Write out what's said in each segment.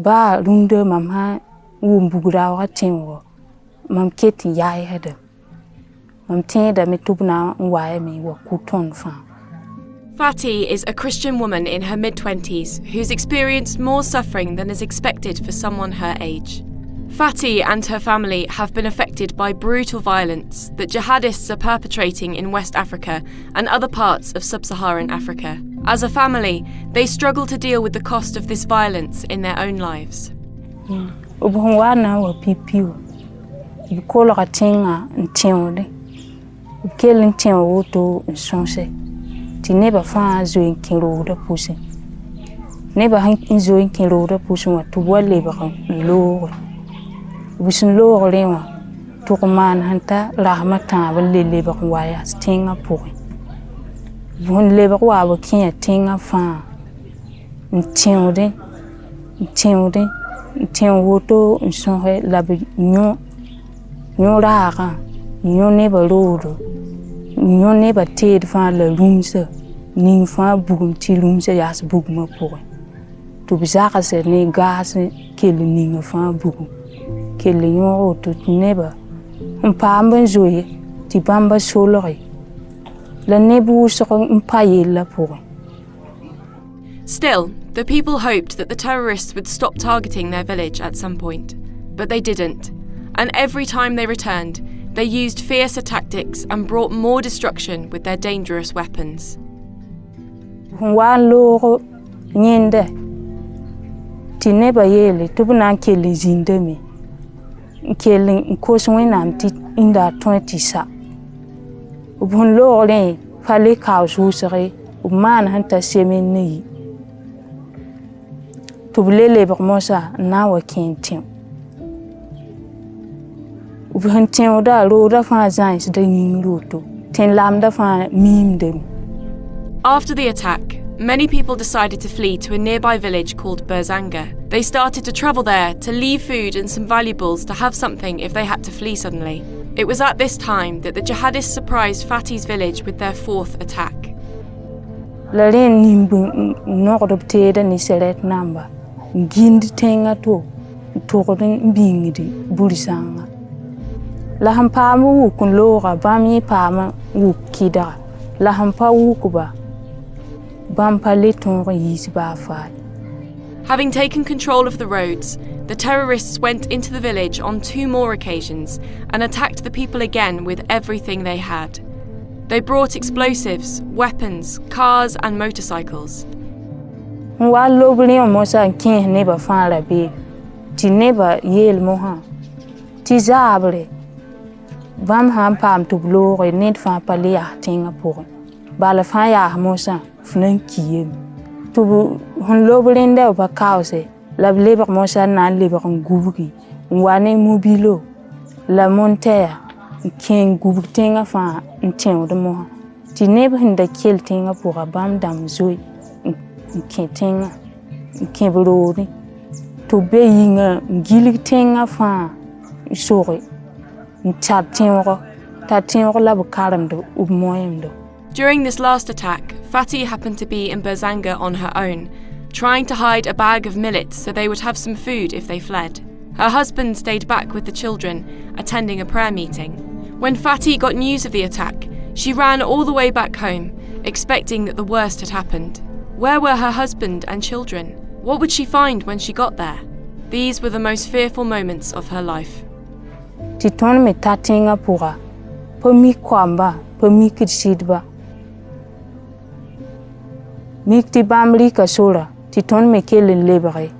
Ba runde mama bugrawa tinwo. Mam keti yai hada. Mam tenda me tubna wae me wa kuton fa. Fati is a Christian woman in her mid-20s who's experienced more suffering than is expected for someone her age. Fati and her family have been affected by brutal violence that jihadists are perpetrating in West Africa and other parts of sub-Saharan Africa. As a family, they struggle to deal with the cost of this violence in their own lives. Ubungwana wa pipiu. Ubikola katinga ntiode. Ubikele ntiwa woto nsonse. Ti neba fa zoin kilo da pusi. Neba han zoin kilo da pusi wa tuwa leba lo. Ubisun lo lewa. Tukuman hanta rahmatan wa leba waya stinga puri. Bun leba wa kinya tinga fa. Ntiode. Ntiwo woto nsonse labi nyo raga. Nyo neba lodo. Nyo neba teed fa la lumse. Ning fa bugum ti lumse yas bugum pore. Tu bizaka se ne gas kele ning fa bugum. Kele nyo to neba. Mpamba zoye ti bamba solori. La nebu so mpaye la pore. Still, the people hoped that the terrorists would stop targeting their village at some point, but they didn't. And every time they returned, they used fiercer tactics and brought more destruction with their dangerous weapons. Walo nyende ti neba yele tubuna kele zindemi kele nkoswena mti inda 20 sa ubun lore fale kaususere ubman hanta semeni tubulele bakmosa na wakintin ubuntin da roda fa zans da yinruto ten lamda fa mimdem. After the attack, many people decided to flee to a nearby village called Burzanga. They started to travel there to leave food and some valuables to have something if they had to flee suddenly. It was at this time that the jihadists surprised Fati's village with their fourth attack. Laren nimbu nordopteda ni seret number. Gind tenga to toren bingidi burisanga. La hampamu wukun lora bami pama wukida. La hampa wukuba. Having taken control of the roads, the terrorists went into the village on 2 more occasions and attacked the people again with everything they had. They brought explosives, weapons, cars and motorcycles. Flankiem. Tu hon lobelinda ba kause. La leber mosa na leber ngubuki. Wane mobilo. La montea. Ken gubutenga fa ntien de mo. Ti nebe hinda kel tenga pour bam dam zoi. Nkentenga. Nkenbrodi. Tu be yinga ngili tenga fa sori. Ntattenro. Tattenro la bukaramdo ub moyemdo. During this last attack, Fati happened to be in Burzanga on her own, trying to hide a bag of millet so they would have some food if they fled. Her husband stayed back with the children, attending a prayer meeting. When Fati got news of the attack, she ran all the way back home, expecting that the worst had happened. Where were her husband and children? What would she find when she got there? These were the most fearful moments of her life. Titon me tatinga pura, pomi kwamba, pomi kidsidba. Mikti bambli kasura, titon me kele lebre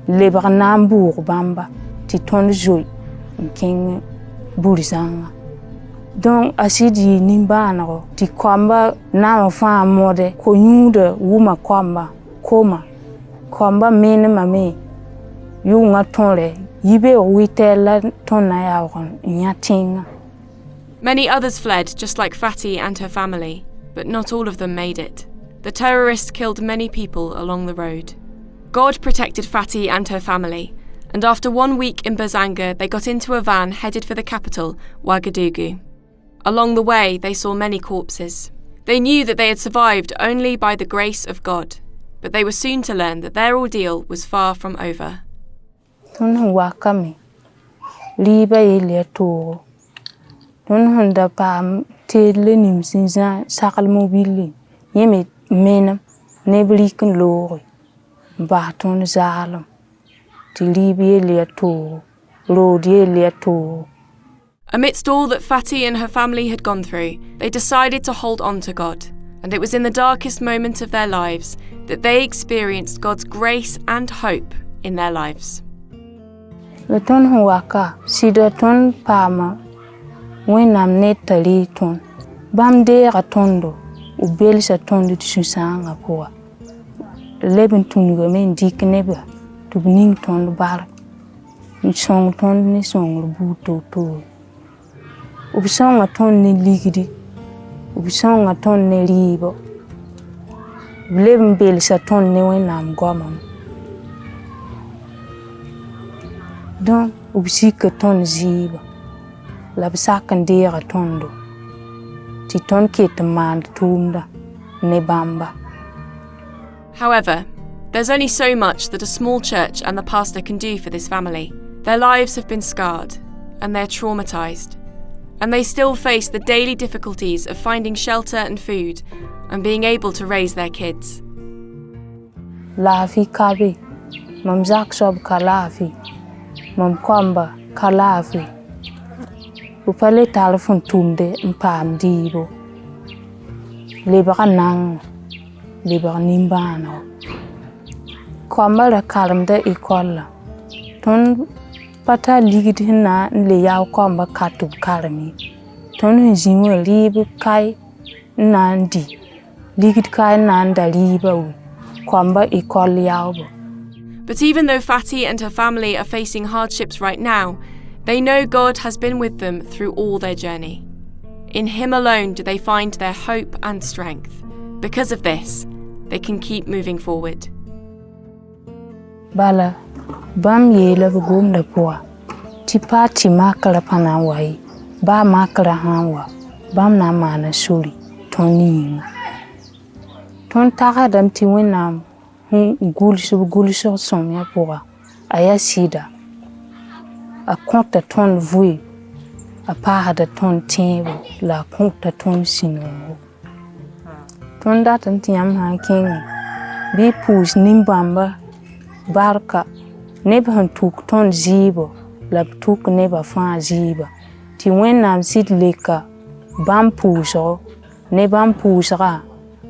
nambour bamba, titon joy, king burizanga. Donc asidi nimbanaro, ti kwamba na fa mode, konyude wuma kwamba, kwamba mene mame, yunga tonle, yibe witela tonna yaron, nyatinga. Many others fled just like Fati and her family, but not all of them made it. The terrorists killed many people along the road. God protected Fati and her family, and after 1 week in Burzanga, they got into a van headed for the capital, Ouagadougou. Along the way, they saw many corpses. They knew that they had survived only by the grace of God, but they were soon to learn that their ordeal was far from over. tõnd sẽn wakame rɩɩbã yell yaa toogo tõnd sẽn da paam teedle nims n zã sagl mobile yẽ me menem neb rɩk n looge n bas tõnd zaalem tɩ rɩɩb yell yaa toogo rood yell yaa toogo. Amidst all that Fati and her family had gone through, they decided to hold on to God. And it was in the darkest moment of their lives that they experienced God's grace and hope in their lives. La tõnd sẽn waka sɩda tõnd paama Wẽnnaam ned t'a rɩɩ tõnd. Bãmb deega tõndo b belsa tõnd tɩ sũ-sãangã pʋga. Leb n tũnugame n dɩk nebã tɩ b ning tõnd bark n sõng tõnd ne sõngr buud toor-toore. B sõnga tõnd ne ligdi, b sõnga tõnd ne rɩɩbɔ. B leb n belsa tõnd ne Wẽnnaam goamame. Donc, b sika tõnd zɩɩba, la b sak n deega tõndo, tɩ tõnd ket n maand tʋʋmda ne bãmba. However, there's only so much that a small church and the pastor can do for this family. Their lives have been scarred, and they're traumatized. And they still face the daily difficulties of finding shelter and food and being able to raise their kids. Laafi kabe, mam zak sob ka laafi, mam kwamba ka laafi. Upale talfon tumde mpam dibo. Lebra nang, lebra nimbano. Kwamba la kalamda ikolla. Ton pata ligid na le yaw kwamba katub kalami. Ton hunzimu libu kai nandi. Ligid kai nanda liba u. Kwamba ikol yawbo. But even though Fati and her family are facing hardships right now, they know God has been with them through all their journey. In Him alone do they find their hope and strength. Because of this, they can keep moving forward. Bala, bam yela bugum da poa. Tipa ti makala panawai, ba makala hanwa, bam na mana suri, toni. Ton tagadam ti Wẽnnaam gulsg sõmya pʋga a yaa sɩda a kõta tõnd vʋɩ a paasda tõnd tẽebo la a kõta tõnd sũ-noogo. Tõnd datame tɩ yãmb sã n kẽngẽ bɩ y pʋʋs nin-bãmba barka neb sẽn tʋk tõnd zɩɩbo la b tʋk nebã fãa zɩɩba tɩ Wẽnnaam sɩd leka bãmb pʋʋsgo ne bãmb pʋʋsga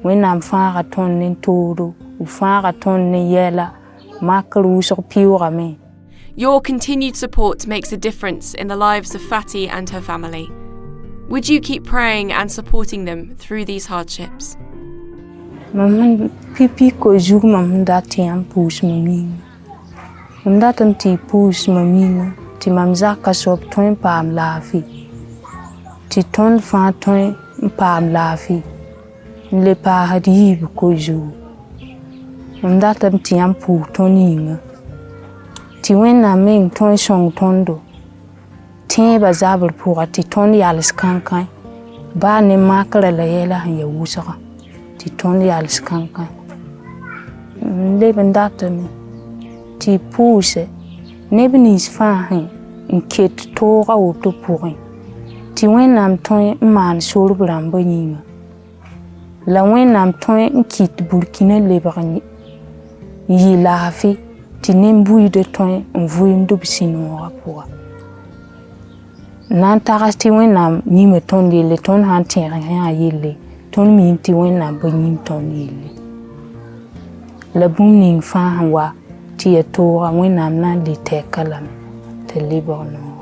Wẽnnaam fãaga tõnd ne toodo b fãaga tõnd ne yɛla makr wʋsg pɩʋʋgame. Your continued support makes a difference in the lives of Fati and her family. Would you keep praying and supporting them through these hardships? Mam pipi ko zug mam dat yam pus maming. Mam datam ti pus maming ti mam zaka sop tõe paam laafi. Ti tõnd fãa tõe paam laafi. Le paasd yiib ko zug. Mam datam ti yam pʋʋs tõnd yĩnga. Tɩ Wẽnnaam meng tõe sõng tõndo tẽebã zabr pʋga tɩ tõnd yals kãnkã baa ne makra la yɛla sẽn ya wʋsga tɩ tõnd yals kãnkã. Leb n datame tɩ pʋʋse neb nins fãa sẽn n ket tooga woto pʋgẽ tɩ Wẽnnaam tõe n maan sorb rãmbã yĩnga la Wẽnnaam tõe n kɩt Burkina lebg yɩ laafɩ tɩ nen-buiidã tõe n vʋɩɩmd b sũ-noogã pʋga. Na n tags tɩ Wẽnnaam yĩma tõnd yelle tõnd sã n tẽeg yã yelle tõnd miime tɩ Wẽnnaam pa yĩm tõnd yelle. La bũmb ning fãa sẽn wa tɩ ya tooga Wẽnnaam na n le tɛka lame t'a lebg noog.